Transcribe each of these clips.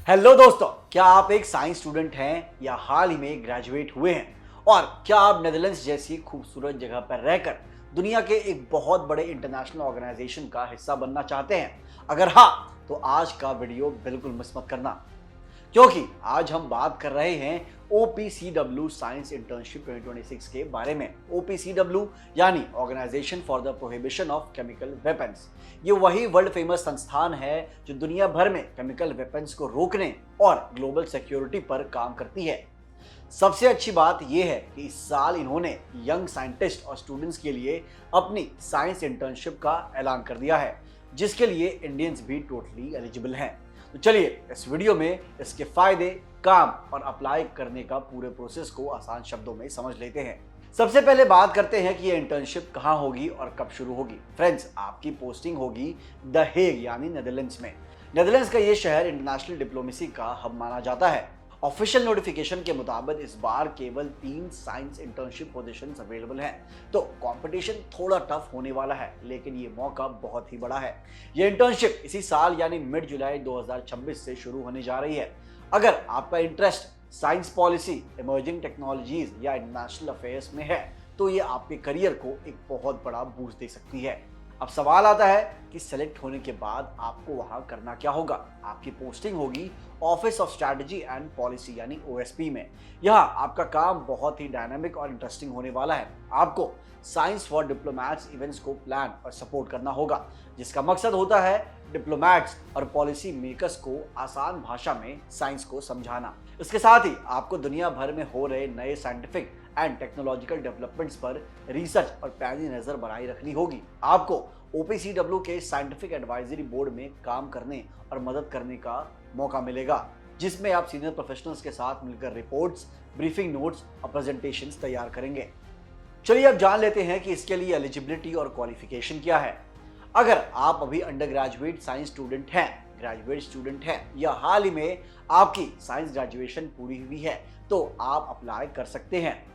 Hello दोस्तों, क्या आप एक साइंस स्टूडेंट हैं या हाल ही में ग्रेजुएट हुए हैं और क्या आप नेदरलैंड्स जैसी खूबसूरत जगह पर रहकर दुनिया के एक बहुत बड़े इंटरनेशनल ऑर्गेनाइजेशन का हिस्सा बनना चाहते हैं? अगर हाँ, तो आज का वीडियो बिल्कुल मिस मत करना, क्योंकि आज हम बात कर रहे हैं OPCW साइंस इंटर्नशिप 2026 के बारे में। OPCW यानी organisation for the prohibition of chemical weapons. ये वही वर्ल्ड फेमस संस्थान है जो दुनिया भर में केमिकल वेपन्स को रोकने और ग्लोबल सिक्योरिटी पर काम करती है। सबसे अच्छी बात यह है कि इस साल इन्होंने यंग साइंटिस्ट और स्टूडेंट्स के लिए अपनी साइंस इंटर्नशिप का ऐलान कर दिया है, जिसके लिए इंडियंस भी टोटली एलिजिबल हैं। तो चलिए इस वीडियो में इसके फायदे, काम और अप्लाई करने का पूरे प्रोसेस को आसान शब्दों में समझ लेते हैं। सबसे पहले बात करते हैं कि ये इंटर्नशिप कहाँ होगी और कब शुरू होगी। फ्रेंड्स, आपकी पोस्टिंग होगी द हेग यानी नेदरलैंड्स में। नेदरलैंड्स का ये शहर इंटरनेशनल डिप्लोमेसी का हब माना जाता है। ऑफिशियल नोटिफिकेशन के मुताबिक इस बार केवल 3 साइंस इंटर्नशिप पोजीशंस अवेलेबल हैं, तो कंपटीशन थोड़ा टफ होने वाला है, लेकिन ये मौका बहुत ही बड़ा है। ये इंटर्नशिप इसी साल यानी मिड जुलाई 2026 से शुरू होने जा रही है। अगर आपका interest science policy, emerging technologies या इंटरनेशनल अफेयर्स में है, तो ये आपके करियर को एक बहुत बड़ा बूस्ट दे सकती है। अब सवाल आता है कि सेलेक्ट होने के बाद आपको वहां करना क्या होगा। आपकी पोस्टिंग होगी office of strategy and policy यानी OSP में। यहाँ आपका काम बहुत ही डायनामिक और इंटरेस्टिंग होने वाला है। आपको साइंस फॉर डिप्लोमैट्स इवेंट्स को प्लान और सपोर्ट करना होगा, जिसका मकसद होता है डिप्लोमैट्स और पॉलिसी मेकर्स को आसान भाषा में साइंस को समझाना। इसके साथ ही आपको दुनिया भर में हो रहे नए साइंटिफिक एंड टेक्नोलॉजिकल डेवलपमेंट्स पर रिसर्च और पैनी नजर बनाए रखनी होगी। आपको OPCW के साइंटिफिक एडवाइजरी बोर्ड में काम करने और मदद करने का मौका मिलेगा, जिसमें आप सीनियर प्रोफेशनल्स के साथ मिलकर रिपोर्ट्स, ब्रीफिंग नोट्स और प्रेजेंटेशंस तैयार करेंगे। चलिए अब जान लेते हैं कि इसके लिए एलिजिबिलिटी और क्वालिफिकेशन क्या है। अगर आप अभी अंडर ग्रेजुएट साइंस स्टूडेंट हैं, ग्रेजुएट स्टूडेंट हैं या हाल ही में आपकी साइंस ग्रेजुएशन पूरी हुई है, तो आप अप्लाई कर सकते हैं।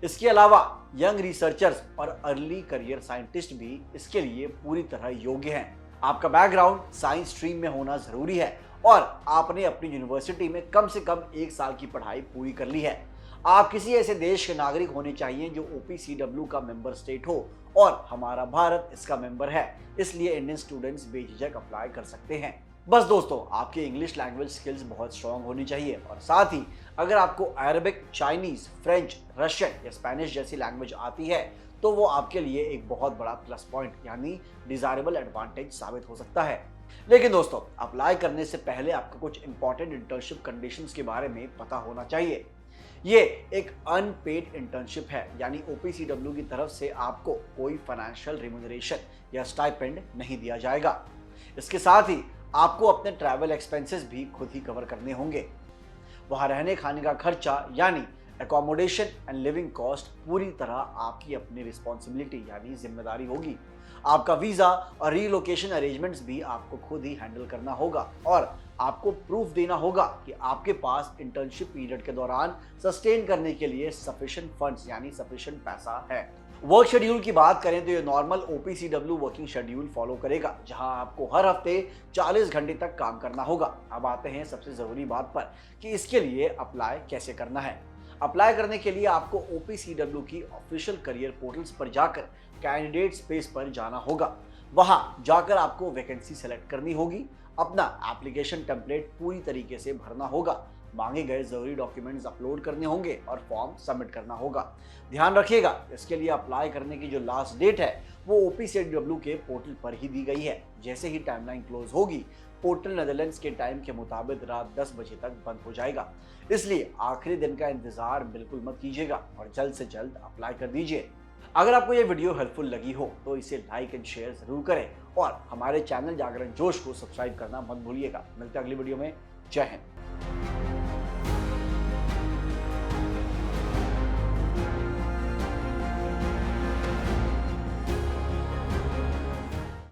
इसके अलावा यंग रिसर्चर्स और अर्ली करियर साइंटिस्ट भी इसके लिए पूरी तरह योग्य हैं। आपका बैकग्राउंड साइंस स्ट्रीम में होना जरूरी है और आपने अपनी यूनिवर्सिटी में कम से कम 1 साल की पढ़ाई पूरी कर ली है। आप किसी ऐसे देश के नागरिक होने चाहिए जो OPCW का मेंबर स्टेट हो, और हमारा भारत इसका मेंबर है, इसलिए इंडियन स्टूडेंट्स बेझिझक अप्लाई कर सकते हैं। बस दोस्तों, आपकी इंग्लिश लैंग्वेज स्किल्स बहुत स्ट्रांग होनी चाहिए, और साथ ही अगर आपको अरबिक, चाइनीज, फ्रेंच, रशियन या स्पेनिश जैसी लैंग्वेज आती है, तो वो आपके लिए एक बहुत बड़ा प्लस पॉइंट यानी डिजायरेबल एडवांटेज साबित हो सकता है। लेकिन दोस्तों, अप्लाई करने से पहले आपको कुछ इंपॉर्टेंट इंटर्नशिप कंडीशंस के बारे में पता होना चाहिए। ये एक अनपेड इंटर्नशिप है, यानी OPCW की तरफ से आपको कोई फाइनेंशियल रिम्यूनरेशन या स्टाइपेंड नहीं दिया जाएगा। इसके साथ ही आपको अपने ट्रैवल एक्सपेंसेस भी खुद ही कवर करने होंगे। वहां रहने खाने का खर्चा यानी एकोमोडेशन एंड लिविंग कॉस्ट पूरी तरह आपकी अपनी रिस्पॉन्सिबिलिटी यानी जिम्मेदारी होगी। आपका वीजा और रीलोकेशन अरेंजमेंट्स भी आपको खुद ही हैंडल करना होगा, और आपको प्रूफ देना होगा कि आपके पास इंटर्नशिप पीरियड के दौरान सस्टेन करने के लिए सफिशिएंट फंड्स यानी सफिशिएंट पैसा है। वर्क शेड्यूल की बात करें तो ये normal OPCW working schedule follow करेगा, जहां आपको हर हफ्ते 40 घंटे तक काम करना होगा। अब आते हैं सबसे जरूरी बात पर कि इसके लिए अप्लाई कैसे करना है। अप्लाई करने के लिए आपको OPCW की ऑफिशियल करियर पोर्टल्स पर जाकर कैंडिडेट स्पेस पर जाना होगा। वहां जाकर आपको वैकेंसी सेलेक्ट करनी होगी, अपना एप्लीकेशन टेम्पलेट पूरी तरीके से भरना होगा, मांगे गए जरूरी डॉक्यूमेंट्स अपलोड करने होंगे और फॉर्म सबमिट करना होगा। ध्यान रखिएगा, इसके लिए अप्लाई करने की जो लास्ट डेट है वो OPCW के पोर्टल पर ही दी गई है। जैसे ही टाइमलाइन क्लोज होगी, पोर्टल नेदरलैंड्स के टाइम के मुताबिक रात 10 बजे तक बंद हो जाएगा, इसलिए आखिरी दिन का इंतजार बिल्कुल मत कीजिएगा और जल्द से जल्द अप्लाई कर दीजिए। अगर आपको ये वीडियो हेल्पफुल लगी हो तो इसे लाइक एंड शेयर जरूर करें, और हमारे चैनल जागरण जोश को सब्सक्राइब करना मत भूलिएगा। मिलते हैं अगली वीडियो में। जय हिंद।